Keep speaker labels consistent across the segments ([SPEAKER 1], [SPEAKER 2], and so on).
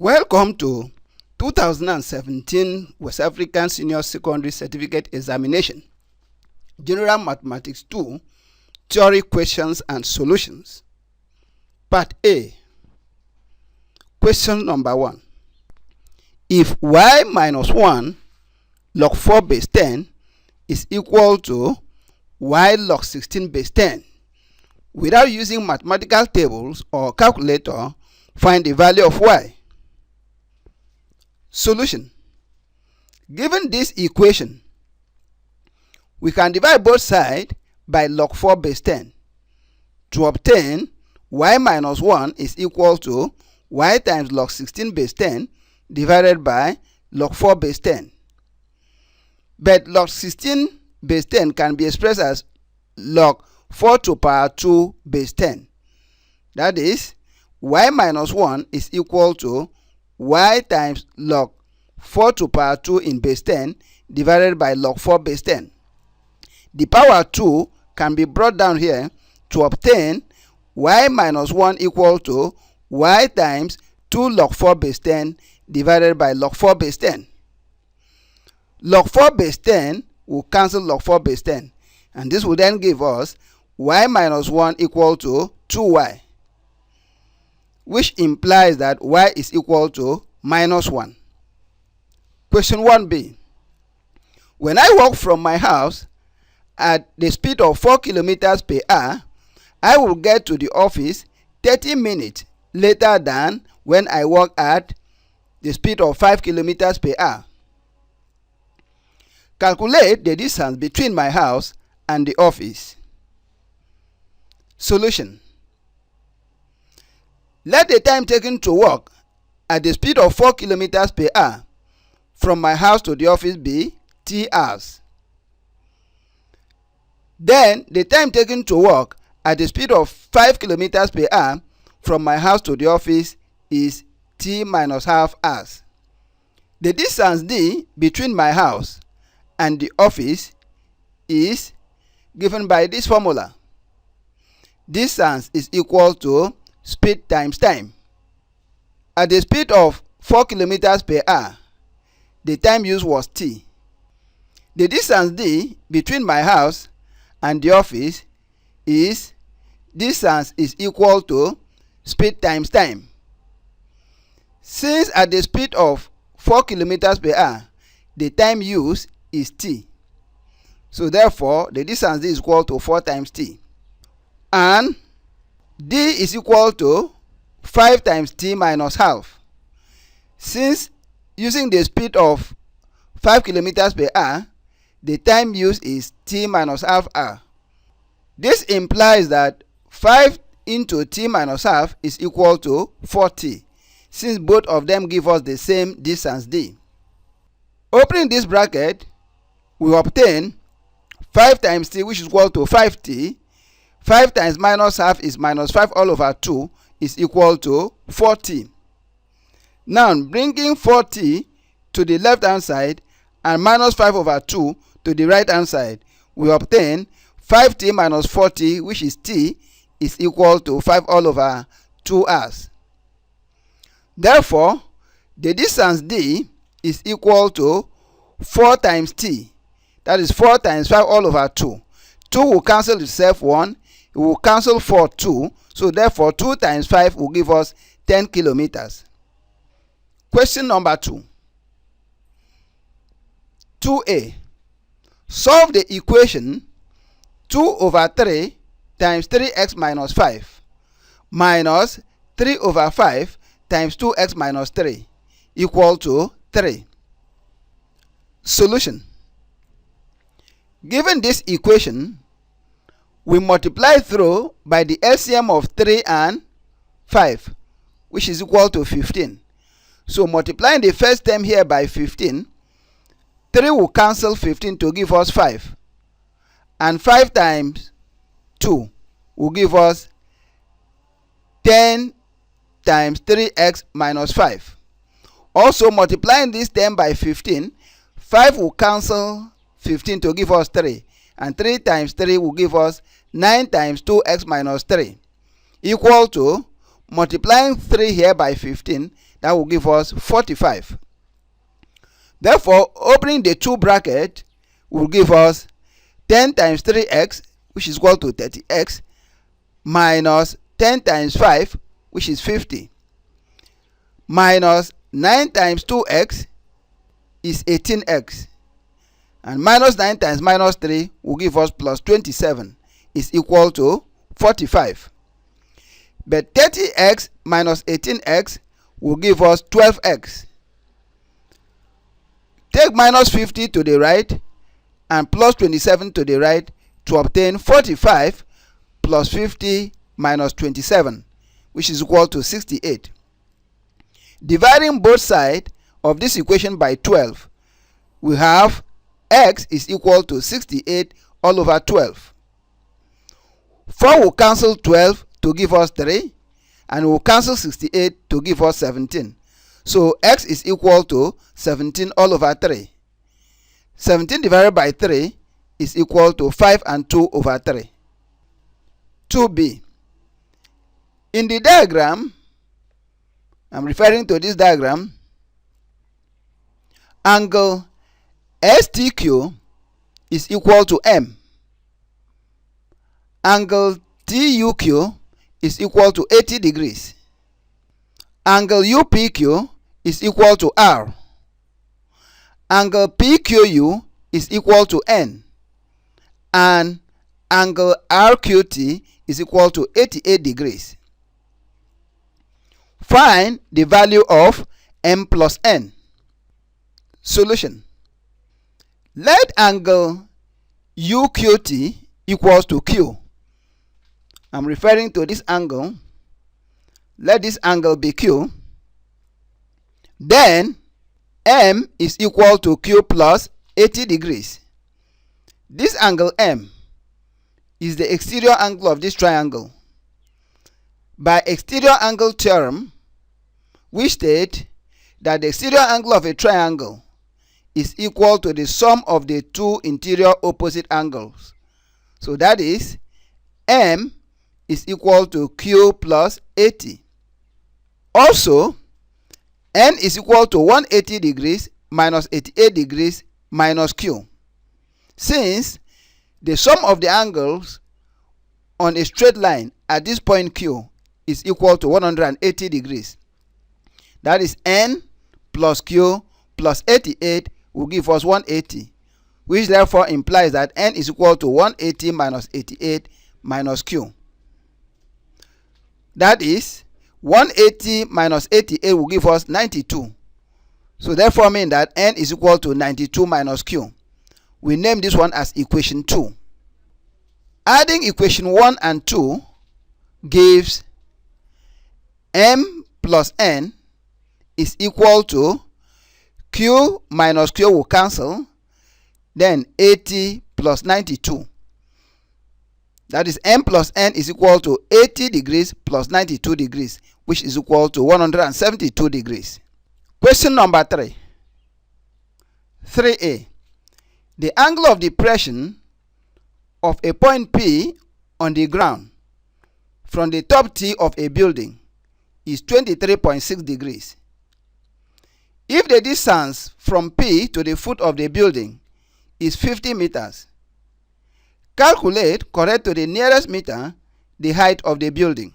[SPEAKER 1] Welcome to 2017 West African Senior Secondary Certificate Examination, General Mathematics 2, Theory Questions and Solutions. Part A. Question number 1. If y minus 1 log 4 base 10 is equal to y log 16 base 10, without using mathematical tables or calculator, find the value of y. Solution. Given this equation, we can divide both sides by log 4 base 10 to obtain y minus 1 is equal to y times log 16 base 10 divided by log 4 base 10. But log 16 base 10 can be expressed as log 4 to power 2 base 10. That is, y minus 1 is equal to y times log 4 to power 2 in base 10 divided by log 4 base 10. The power 2 can be brought down here to obtain y minus 1 equal to y times 2 log 4 base 10 divided by log 4 base 10. Log 4 base 10 will cancel log 4 base 10, and this will then give us y minus 1 equal to 2y, which implies that y is equal to minus 1. Question 1b. When I walk from my house at the speed of 4 kilometers per hour, I will get to the office 30 minutes later than when I walk at the speed of 5 kilometers per hour. Calculate the distance between my house and the office. Solution. Let the time taken to walk at the speed of 4 kilometers per hour from my house to the office be t hours. Then the time taken to walk at the speed of 5 kilometers per hour from my house to the office is t minus half hours. The distance d between my house and the office is given by this formula. Distance is equal to speed times time. At the speed of 4 kilometers per hour, the time used was t. The distance d between my house and the office is distance is equal to speed times time. Since at the speed of 4 kilometers per hour, the time used is t, so therefore the distance d is equal to 4 times t, and d is equal to 5 times t minus half. Since using the speed of 5 kilometers per hour, the time used is t minus half hour. This implies that 5 into t minus half is equal to 4t, since both of them give us the same distance d. Opening this bracket, we obtain 5 times t, which is equal to 5t. 5 times minus half is minus 5 all over 2 is equal to 4t. Now, bringing 4t to the left hand side and minus 5 over 2 to the right hand side, we obtain 5t minus 4t, which is t, is equal to 5 all over 2 hours. Therefore, the distance d is equal to 4 times t. That is 4 times 5 all over 2. 2 will cancel itself 1. It will cancel 4 2. So therefore 2 times 5 will give us 10 kilometers. Question number 2. 2a. Solve the equation 2 over 3 times 3x minus 5 minus 3 over 5 times 2x minus 3 equal to 3. Solution. Given this equation, we multiply through by the LCM of 3 and 5, which is equal to 15. So multiplying the first term here by 15, 3 will cancel 15 to give us 5. And 5 times 2 will give us 10 times 3x minus 5. Also multiplying this term by 15, 5 will cancel 15 to give us 3, and 3 times 3 will give us 9 times 2x minus 3 equal to multiplying 3 here by 15, That will give us 45. Therefore, opening the two bracket will give us 10 times 3x, which is equal to 30x, minus 10 times 5, which is 50, minus 9 times 2x is 18x, and minus 9 times minus 3 will give us plus 27 is equal to 45. But 30x minus 18x will give us 12x. Take minus 50 to the right and plus 27 to the right to obtain 45 plus 50 minus 27, which is equal to 68. Dividing both sides of this equation by 12, we have x is equal to 68 all over 12. 4 will cancel 12 to give us 3, and will cancel 68 to give us 17. So x is equal to 17 all over 3. 17 divided by 3 is equal to 5 and 2 over 3. 2b. In the diagram, I'm referring to this diagram, angle STQ is equal to M. Angle TUQ is equal to 80 degrees. Angle UPQ is equal to R. Angle PQU is equal to N. And angle RQT is equal to 88 degrees. Find the value of M plus N. Solution. Let angle UQT equals to Q. I'm referring to this angle. Let this angle be Q. Then M is equal to Q plus 80 degrees. This angle M is the exterior angle of this triangle. By exterior angle theorem, we state that the exterior angle of a triangle is equal to the sum of the two interior opposite angles. So that is M is equal to Q plus 80. Also, N is equal to 180 degrees minus 88 degrees minus Q. Since the sum of the angles on a straight line at this point Q is equal to 180 degrees. That is N plus Q plus 88 will give us 180, which therefore implies that N is equal to 180 minus 88 minus Q. That is 180 minus 88 will give us 92. So therefore mean that N is equal to 92 minus Q. We name this one as equation 2. Adding equation 1 and 2 gives M plus N is equal to Q minus Q will cancel, then 80 plus 92. That is M plus N is equal to 80 degrees plus 92 degrees, which is equal to 172 degrees. Question number 3. 3a. The angle of depression of a point P on the ground from the top T of a building is 23.6 degrees. If the distance from P to the foot of the building is 50 meters, calculate, correct to the nearest meter, the height of the building.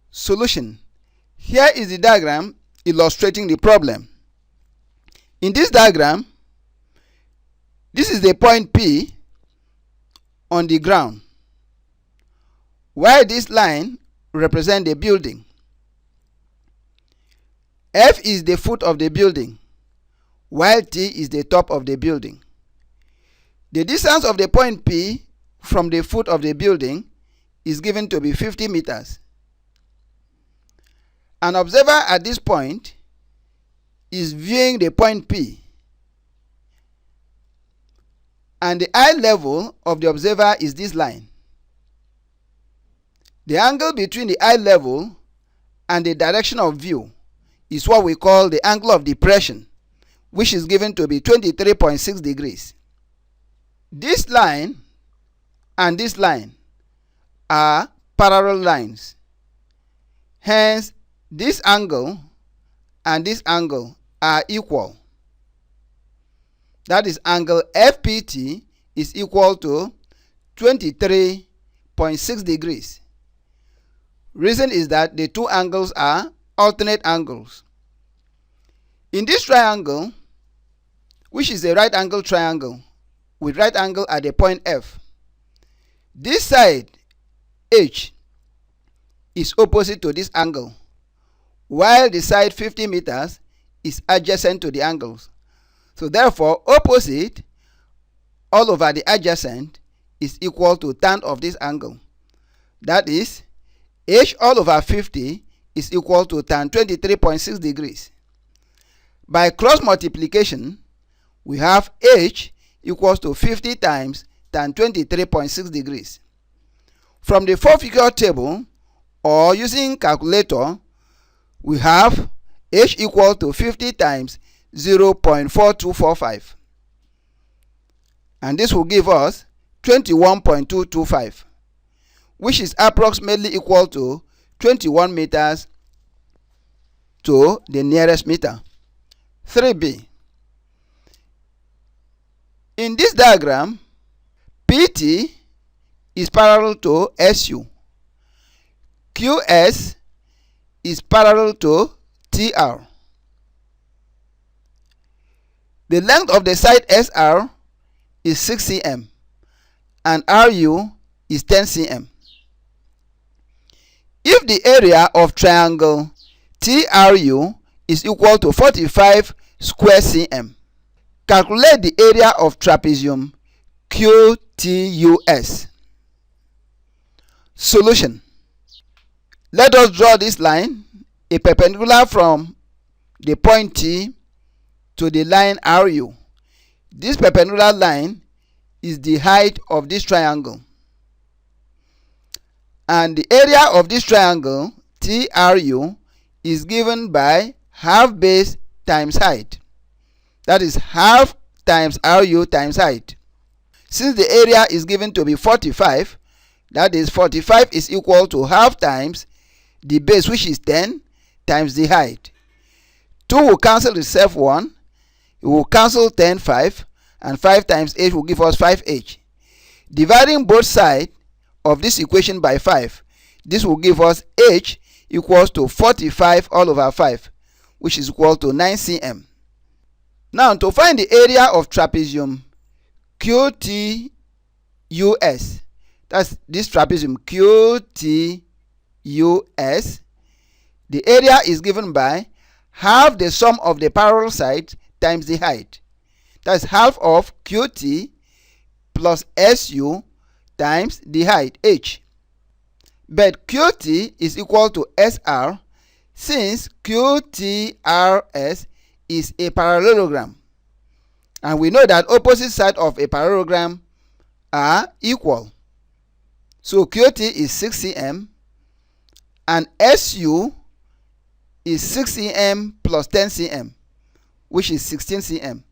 [SPEAKER 1] Solution. Here is the diagram illustrating the problem. In this diagram, this is the point P on the ground, while this line represents the building. F is the foot of the building, while T is the top of the building. The distance of the point P from the foot of the building is given to be 50 meters. An observer at this point is viewing the point P, and the eye level of the observer is this line. The angle between the eye level and the direction of view is what we call the angle of depression, which is given to be 23.6 degrees. This line and this line are parallel lines. Hence, this angle and this angle are equal, that is angle FPT is equal to 23.6 degrees. Reason is that the two angles are alternate angles. In this triangle, which is a right angle triangle with right angle at the point F, this side H is opposite to this angle, while the side 50 meters is adjacent to the angles. So therefore, opposite all over the adjacent is equal to tan of this angle. That is, H all over 50 is equal to tan 23.6 degrees. By cross multiplication, we have H equals to 50 times tan 23.6 degrees. From the four-figure table or using calculator, we have H equal to 50 times 0.4245, and this will give us 21.225, which is approximately equal to 21 meters to the nearest meter. 3b. In this diagram, PT is parallel to SU. QS is parallel to TR. The length of the side SR is 6 cm and RU is 10 cm. If the area of triangle TRU is equal to 45 square cm, calculate the area of trapezium QTUS. Solution. Let us draw this line, a perpendicular from the point T to the line RU. This perpendicular line is the height of this triangle, and the area of this triangle TRU is given by half base times height, that is half times RU times height. Since the area is given to be 45, that is 45 is equal to half times the base, which is 10, times the height. 2 will cancel itself 1, it will cancel 10 5, and 5 times h will give us 5h. Dividing both sides of this equation by 5, this will give us h equals to 45 all over 5, which is equal to 9 cm. Now, to find the area of trapezium QTUS, that's this trapezium QTUS, the area is given by half the sum of the parallel sides times the height. That's half of QT plus SU times the height, h. But QT is equal to SR since QTRS is a parallelogram. And we know that opposite sides of a parallelogram are equal. So QT is 6 cm and SU is 6 cm plus 10 cm, which is 16 cm.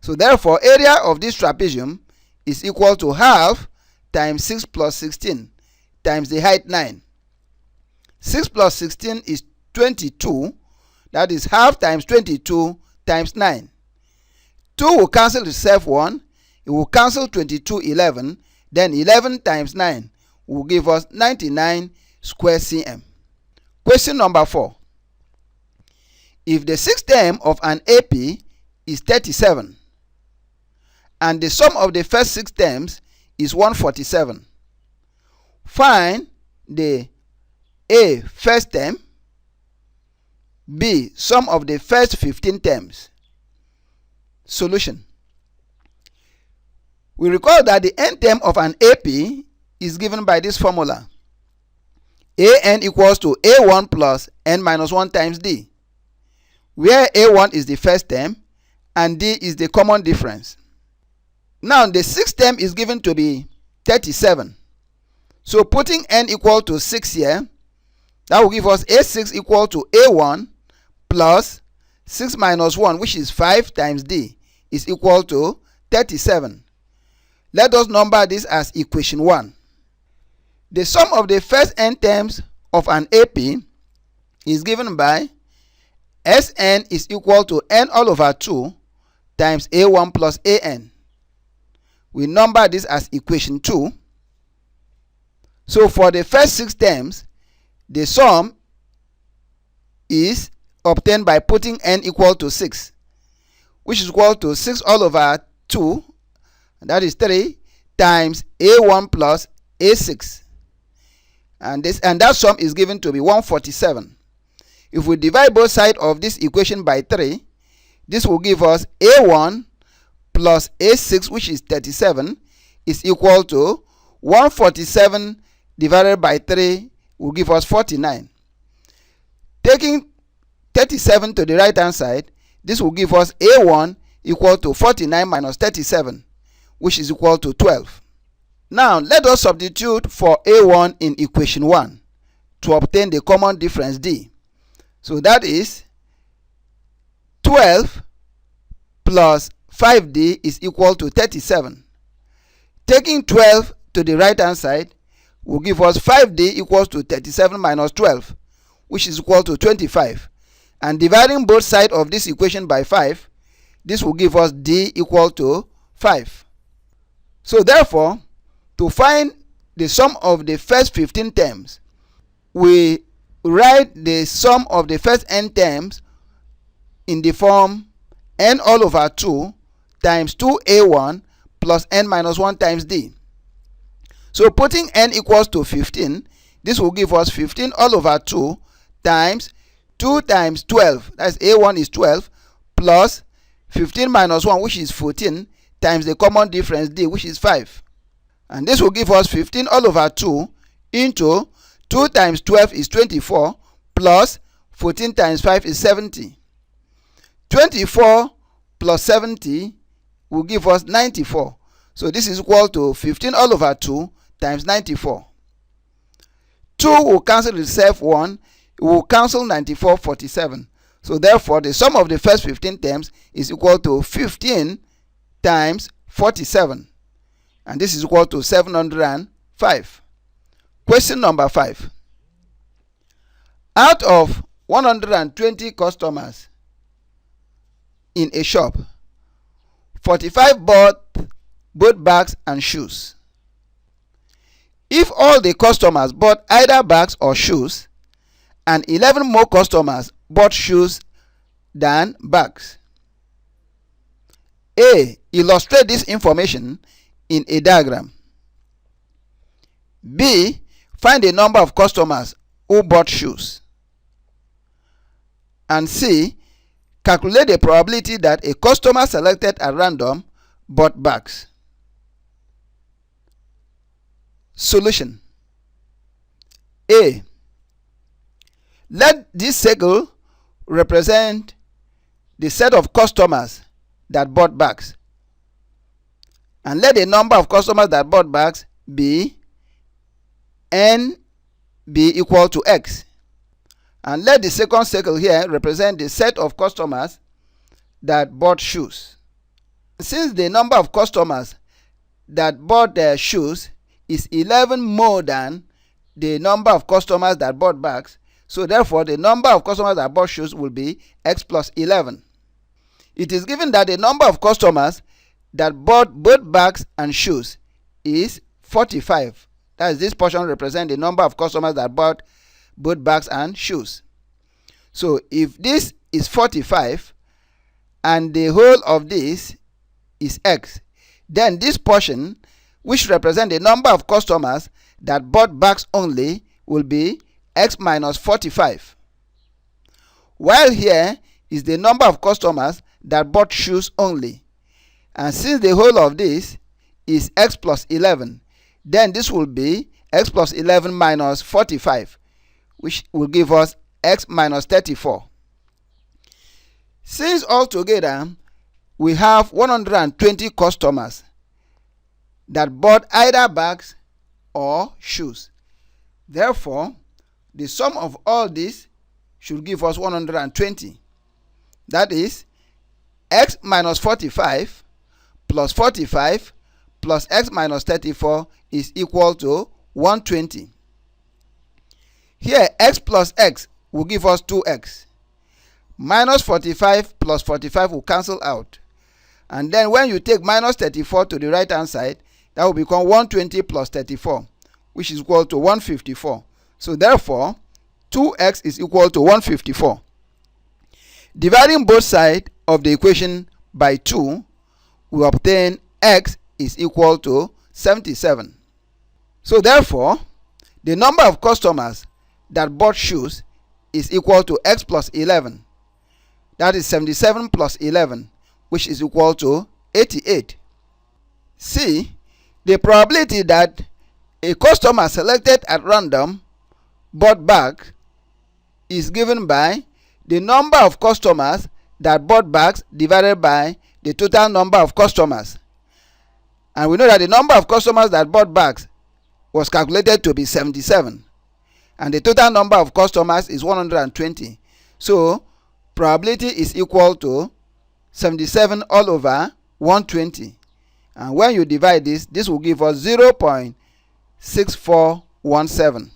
[SPEAKER 1] So therefore, area of this trapezium is equal to half times 6 plus 16 times the height 9. 6 plus 16 is 22, that is half times 22 times 9. 2 will cancel itself 1, it will cancel 22 11, then 11 times 9 will give us 99 square cm. Question number 4. If the sixth term of an AP is 37 and the sum of the first 6 terms is 147, find the A first term, B sum of the first 15 terms. Solution. We recall that the n term of an AP is given by this formula: AN equals to A1 plus n minus 1 times D, where A1 is the first term and D is the common difference. Now the sixth term is given to be 37. So putting n equal to 6 here, that will give us A6 equal to A1 plus 6 minus 1, which is 5 times D, is equal to 37. Let us number this as equation 1. The sum of the first n terms of an AP is given by Sn is equal to n all over 2 times a1 plus an. We number this as equation 2. So for the first 6 terms, the sum is obtained by putting n equal to 6, which is equal to 6 all over 2, that is 3, times a1 plus a6. And that sum is given to be 147. If we divide both sides of this equation by 3, this will give us a1 plus a6, which is 37, is equal to 147 divided by 3 will give us 49. Taking 37 to the right hand side, this will give us a1 equal to 49 minus 37, which is equal to 12. Now let us substitute for a1 in equation 1 to obtain the common difference d. So that is 12 plus 5d is equal to 37. Taking 12 to the right hand side will give us 5d equals to 37 minus 12, which is equal to 25. And dividing both sides of this equation by 5, this will give us d equal to 5. So therefore, to find the sum of the first 15 terms, we write the sum of the first n terms in the form n all over 2 times 2a1 plus n minus 1 times d. So putting n equals to 15, this will give us 15 all over 2 times 2 times 12, that's a1 is 12, plus 15 minus 1, which is 14, times the common difference d, which is 5. And this will give us 15 all over 2 into 2 times 12 is 24, plus 14 times 5 is 70. 24 plus 70 will give us 94. So this is equal to 15 all over 2 times 94. 2 will cancel itself 1. It will cancel 94, 47. So therefore, the sum of the first 15 terms is equal to 15 times 47. And this is equal to 705. Question number 5. Out of 120 customers in a shop, 45 bought both bags and shoes. If all the customers bought either bags or shoes, and 11 more customers bought shoes than bags. A. Illustrate this information in a diagram. B. Find the number of customers who bought shoes. And C. Calculate the probability that a customer selected at random bought bags. Solution. A. Let this circle represent the set of customers that bought bags, and let the number of customers that bought bags be n be equal to x, and let the second circle here represent the set of customers that bought shoes. Since the number of customers that bought their shoes is 11 more than the number of customers that bought bags, so therefore the number of customers that bought shoes will be x plus 11. It is given that the number of customers that bought both bags and shoes is 45. That is, this portion represents the number of customers that bought both bags and shoes. So if this is 45 and the whole of this is x, then this portion, which represents the number of customers that bought bags only, will be x minus 45. While here is the number of customers that bought shoes only. And since the whole of this is x plus 11, then this will be x plus 11 minus 45, which will give us x minus 34. Since altogether we have 120 customers that bought either bags or shoes, therefore the sum of all this should give us 120. That is, x minus 45 plus 45 plus x minus 34 is equal to 120. Here x plus x will give us 2x, minus 45 plus 45 will cancel out. And then when you take minus 34 to the right hand side, that will become 120 plus 34, which is equal to 154. So therefore, 2x is equal to 154. Dividing both sides of the equation by 2, we obtain x is equal to 77. So therefore, the number of customers that bought shoes is equal to x plus 11. That is 77 plus 11, which is equal to 88. C. The probability that a customer selected at random bought bags is given by the number of customers that bought bags divided by the total number of customers. And we know that the number of customers that bought bags was calculated to be 77. And the total number of customers is 120. So probability is equal to 77 all over 120. And when you divide this, this will give us 0.6417.